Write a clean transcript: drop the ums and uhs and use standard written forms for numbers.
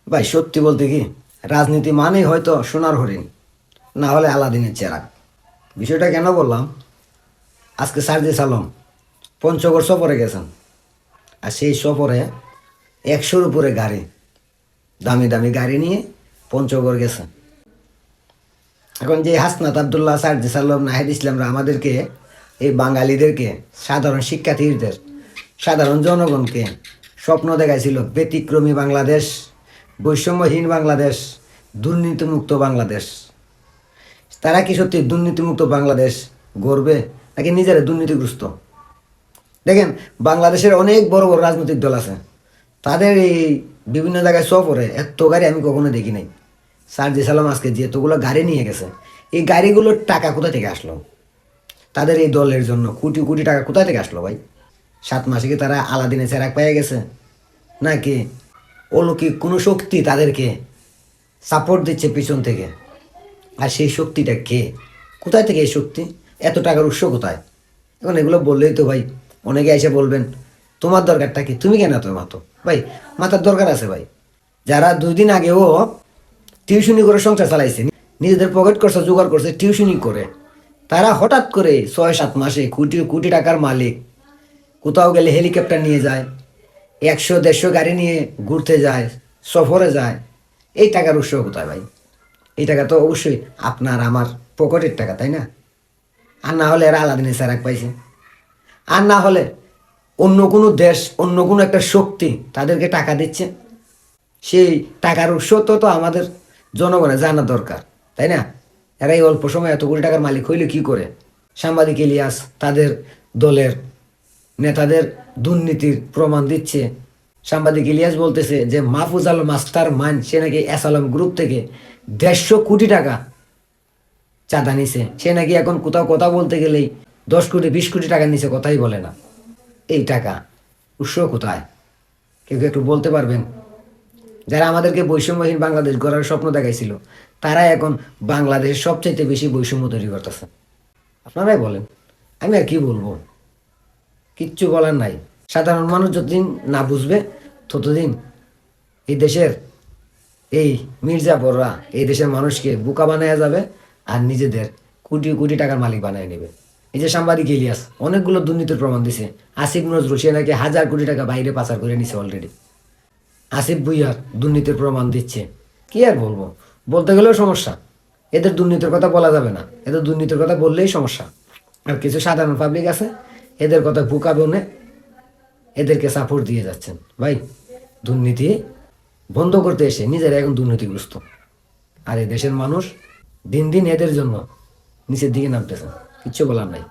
ভাই সত্যি বলতে কি, রাজনীতি মানেই হয়তো সোনার হরিণ, না হলে আলাদিনের চেরাগ। বিষয়টা কেন বললাম, আজকে সার্জিস আলম পঞ্চগড় সফরে গেছেন, আর সেই সফরে 100-র উপরে গাড়ি, দামি দামি গাড়ি নিয়ে পঞ্চগড় গেছে। এখন যে হাসনাত আবদুল্লাহ, সার্জিস আলম, নাহিদ ইসলামরা আমাদেরকে, এই বাঙালিদেরকে, সাধারণ শিক্ষার্থীদের, সাধারণ জনগণকে স্বপ্ন দেখাইছিল ব্যতিক্রমী বাংলাদেশ, বৈষম্যহীন বাংলাদেশ, দুর্নীতিমুক্ত বাংলাদেশ। তারা কি সত্যি দুর্নীতিমুক্ত বাংলাদেশ গড়বে, নাকি নিজেরা দুর্নীতিগ্রস্ত? দেখেন, বাংলাদেশের অনেক বড় বড় রাজনৈতিক দল আছে, তাদের এই বিভিন্ন জায়গায় সফরে এত গাড়ি আমি কখনো দেখি নাই। সার্জিস আলম আজকে যেতগুলো গাড়ি নিয়ে গেছে, এই গাড়িগুলোর টাকা কোথা থেকে আসলো? তাদের এই দলের জন্য কোটি কোটি টাকা কোথা থেকে আসলো ভাই? 7 মাসে কি তারা আলাদিনে চেরাগ পেয়ে গেছে, নাকি অলৌকিক কোনো শক্তি তাদেরকে সাপোর্ট দিচ্ছে পিছন থেকে? আর সেই শক্তিটা কে? কোথায় থেকে এই শক্তি? এত টাকার উৎস কোথায়? এখন এগুলো বললেই তো ভাই অনেকে এসে বলবেন, তোমার দরকারটা কি, তুমি কেন এত মাতো? ভাই, মাথার দরকার আছে ভাই। যারা 2 দিন আগেও টিউশনি করে সংসার চালাইছে, নিজেদের পকেট খরচা জোগাড় করছে টিউশনি করে, তারা হঠাৎ করে 6-7 মাসে কোটি কোটি টাকার মালিক, কোথাও গেলে হেলিকপ্টার নিয়ে যায়, 100-150 গাড়ি নিয়ে ঘুরতে যায়, সফরে যায়। এই টাকার উৎস কোথায় ভাই? এই টাকা তো অবশ্যই আপনার আমার পকেটের টাকা, তাই না? আর না হলে এরা আলাদিনের চেরাগ পাইছে, আর না হলে অন্য কোনো দেশ, অন্য কোনো একটা শক্তি তাদেরকে টাকা দিচ্ছে। সেই টাকার উৎস তো আমাদের জনগণের জানা দরকার, তাই না? এরা এই অল্প সময় এত কোটি টাকার মালিক হইলে কি করে? সাংবাদিক ইলিয়াস তাদের দলের নেতাদের দুর্নীতির প্রমাণ দিচ্ছে। সাংবাদিক ইলিয়াস বলতেছে যে মাহফুজ আলম মাস্টার মাইন্ড, সে নাকি এসালম গ্রুপ থেকে 150 কোটি টাকা চাঁদা নিছে। সে নাকি এখন কোথাও কথা বলতে গেলেই 10 কোটি 20 কোটি টাকা নিচে কথাই বলে না। এই টাকা উৎস কোথায়? কেউ একটু বলতে পারবেন? যারা আমাদেরকে বৈষম্যহীন বাংলাদেশ গড়ার স্বপ্ন দেখাইছিল, তারা এখন বাংলাদেশের সবচাইতে বেশি বৈষম্য তৈরি করতেছে। আপনারাই বলেন, আমি আর কি বলবো? কিচ্ছু বলার নাই। সাধারণ মানুষ যতদিন না বুঝবে, ততদিন এই দেশের এই মির্জাপুররা এই দেশের মানুষকে বোকা বানায়া যাবে, আর নিজেদের কোটি কোটি টাকার মালিক বানিয়ে নেবে। এই যে সাংবাদিক ইলিয়াস অনেকগুলো দুর্নীতির প্রমাণ দিছে। আসিফ নজরুল, সে নাকি 1000 কোটি টাকা বাইরে পাচার করে নিছে অলরেডি। আসিফ ভুইয়ার দুর্নীতির প্রমাণ দিচ্ছে। কি আর বলবো? বলতে গেলেও সমস্যা। এদের দুর্নীতির কথা বলা যাবে না, এদের দুর্নীতির কথা বললেই সমস্যা। আর কিছু সাধারণ পাবলিক আছে, এদের কথা বোকা বনে এদেরকে সাপোর্ট দিয়ে যাচ্ছেন। ভাই, দুর্নীতি বন্ধ করতে এসে নিজেরা এখন দুর্নীতিগ্রস্ত, আর এই দেশের মানুষ দিন দিন এদের জন্য নিচের দিকে নামতেছে। কিচ্ছু বলার নাই।